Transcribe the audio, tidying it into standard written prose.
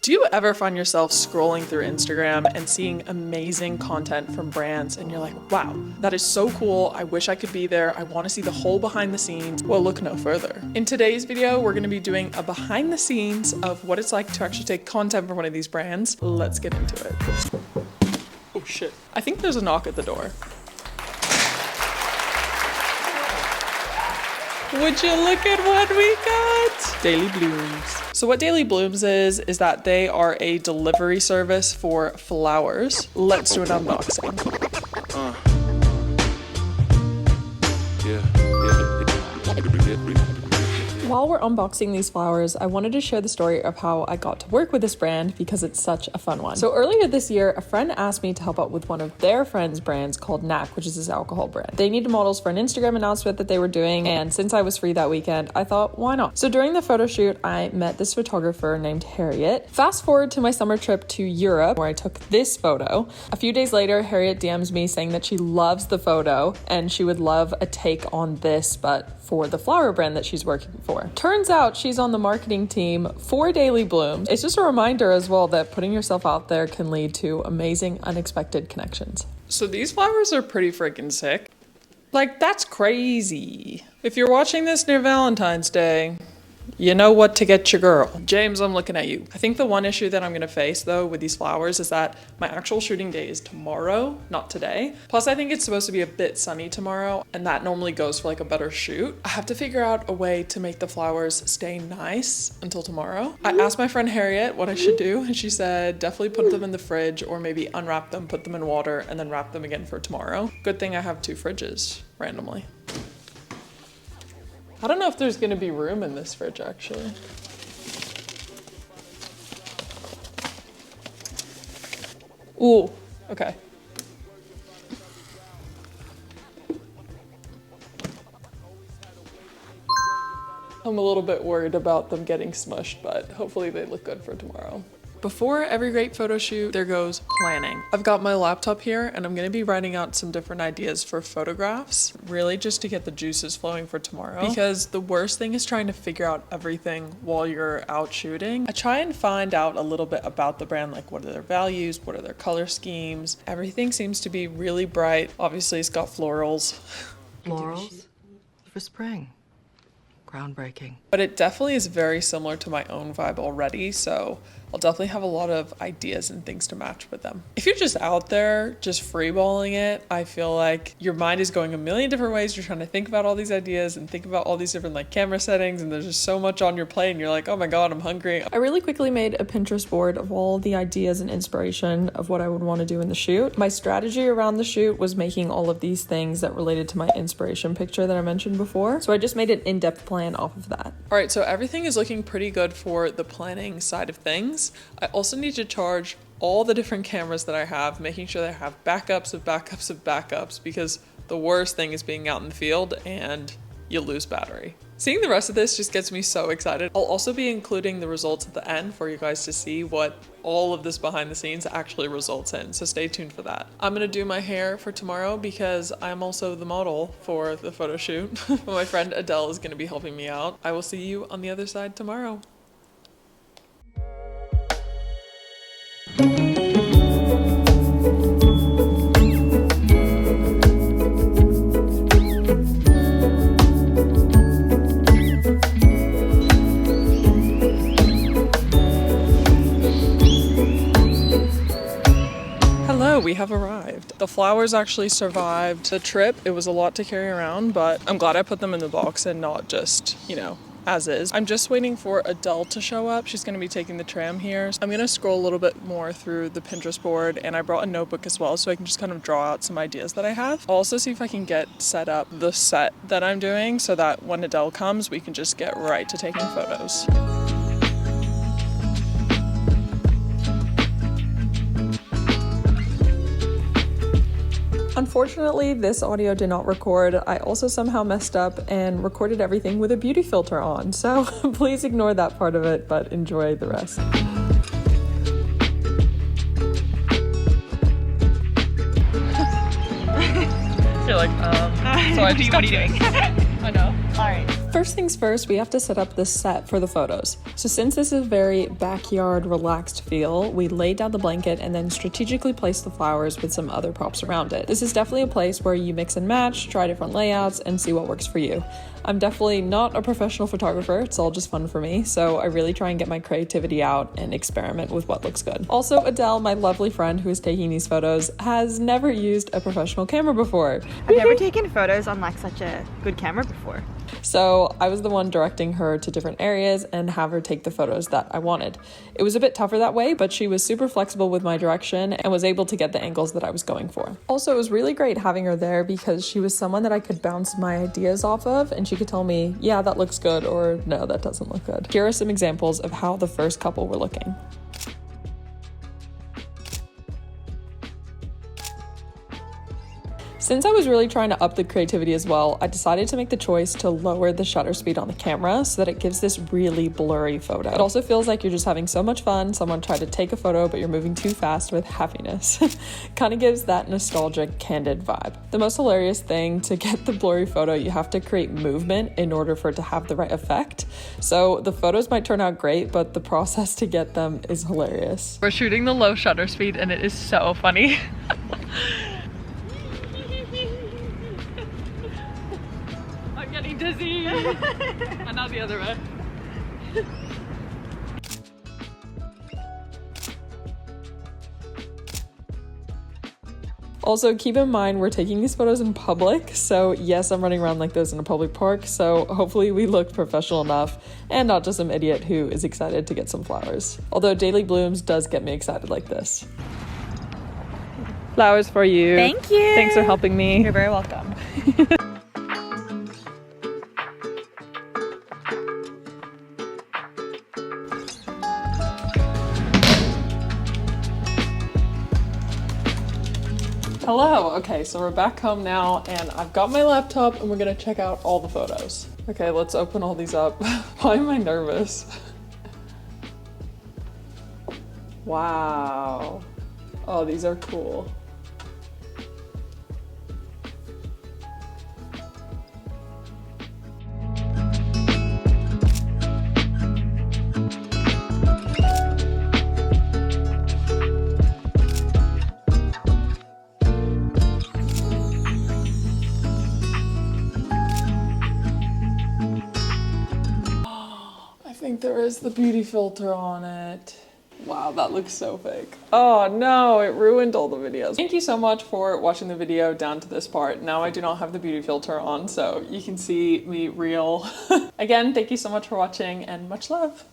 Do you ever find yourself scrolling through Instagram and seeing amazing content from brands and you're like, wow, that is so cool. I wish I could be there. I want to see the whole behind the scenes. Well, look no further. In today's video, we're going to be doing a behind the scenes of what it's like to actually take content from one of these brands. Let's get into it. Oh shit. I think there's a knock at the door. Would you look at what we got? Daily Blooms. So what Daily Blooms is that they are a delivery service for flowers. Let's do an unboxing. While we're unboxing these flowers, I wanted to share the story of how I got to work with this brand because it's such a fun one. So earlier this year, a friend asked me to help out with one of their friends' brands called NAC, which is this alcohol brand. They needed models for an Instagram announcement that they were doing, and since I was free that weekend, I thought, why not? So during the photo shoot, I met this photographer named Harriet. Fast forward to my summer trip to Europe, where I took this photo. A few days later, Harriet DMs me saying that she loves the photo and she would love a take on this, but for the flower brand that she's working for. Turns out she's on the marketing team for Daily Blooms. It's just a reminder as well that putting yourself out there can lead to amazing, unexpected connections. So these flowers are pretty freaking sick. Like, that's crazy. If you're watching this near Valentine's Day, you know what to get your girl. James, I'm looking at you. I think the one issue that I'm gonna face though with these flowers is that my actual shooting day is tomorrow, not today. Plus I think it's supposed to be a bit sunny tomorrow and that normally goes for like a better shoot. I have to figure out a way to make the flowers stay nice until tomorrow. I asked my friend Harriet what I should do and she said definitely put them in the fridge or maybe unwrap them, put them in water and then wrap them again for tomorrow. Good thing I have 2 fridges randomly. I don't know if there's gonna be room in this fridge actually. Ooh, okay. I'm a little bit worried about them getting smushed, but hopefully they look good for tomorrow. Before every great photo shoot, there goes planning. I've got my laptop here and I'm gonna be writing out some different ideas for photographs, really just to get the juices flowing for tomorrow. Because the worst thing is trying to figure out everything while you're out shooting. I try and find out a little bit about the brand, like what are their values, what are their color schemes. Everything seems to be really bright. Obviously it's got florals. Florals for spring. Groundbreaking. But it definitely is very similar to my own vibe already, so I'll definitely have a lot of ideas and things to match with them. If you're just out there, just freeballing it, I feel like your mind is going a million different ways. You're trying to think about all these ideas and think about all these different like camera settings, and there's just so much on your plate and you're like, oh my God, I'm hungry. I really quickly made a Pinterest board of all the ideas and inspiration of what I would want to do in the shoot. My strategy around the shoot was making all of these things that related to my inspiration picture that I mentioned before. So I just made an in-depth plan off of that. All right, so everything is looking pretty good for the planning side of things. I also need to charge all the different cameras that I have, making sure that I have backups of backups of backups, because the worst thing is being out in the field and you lose battery. Seeing the rest of this just gets me so excited. I'll also be including the results at the end for you guys to see what all of this behind the scenes actually results in, so stay tuned for that. I'm gonna do my hair for tomorrow because I'm also the model for the photo shoot. My friend Adele is gonna be helping me out. I will see you on the other side tomorrow. Hello, we have arrived. The flowers actually survived the trip. It was a lot to carry around, but I'm glad I put them in the box and not just, you know, as is. I'm just waiting for Adele to show up. She's going to be taking the tram here. I'm going to scroll a little bit more through the Pinterest board, and I brought a notebook as well so I can just kind of draw out some ideas that I have. I'll also see if I can get set up the set that I'm doing so that when Adele comes, we can just get right to taking photos. Unfortunately, this audio did not record. I also somehow messed up and recorded everything with a beauty filter on, so please ignore that part of it, but enjoy the rest. You're like, so I just what are you doing? I know. All right. First things first, we have to set up the set for the photos. So since this is a very backyard relaxed feel, we laid down the blanket and then strategically placed the flowers with some other props around it. This is definitely a place where you mix and match, try different layouts, and see what works for you. I'm definitely not a professional photographer, it's all just fun for me, so I really try and get my creativity out and experiment with what looks good. Also, Adele, my lovely friend who is taking these photos, has never used a professional camera before. I've never taken photos on like such a good camera before. So I was the one directing her to different areas and have her take the photos that I wanted. It was a bit tougher that way, but she was super flexible with my direction and was able to get the angles that I was going for. Also, it was really great having her there because she was someone that I could bounce my ideas off of, and she could tell me, yeah, that looks good, or no, that doesn't look good. Here are some examples of how the first couple were looking. Since I was really trying to up the creativity as well, I decided to make the choice to lower the shutter speed on the camera so that it gives this really blurry photo. It also feels like you're just having so much fun. Someone tried to take a photo, but you're moving too fast with happiness. Kind of gives that nostalgic, candid vibe. The most hilarious thing, to get the blurry photo, you have to create movement in order for it to have the right effect. So the photos might turn out great, but the process to get them is hilarious. We're shooting the low shutter speed and it is so funny. Getting dizzy. And now the other way. Also, keep in mind we're taking these photos in public, so yes, I'm running around like this in a public park, so hopefully we look professional enough and not just some idiot who is excited to get some flowers. Although Daily Blooms does get me excited like this. Flowers for you. Thank you. Thanks for helping me. You're very welcome. Hello. Okay, so we're back home now and I've got my laptop and we're gonna check out all the photos. Okay, let's open all these up. Why am I nervous? Wow. Oh, these are cool. I think there is the beauty filter on it. Wow, that looks so fake. Oh no, it ruined all the videos. Thank you so much for watching the video down to this part. Now I do not have the beauty filter on, so you can see me real. Again, thank you so much for watching and much love.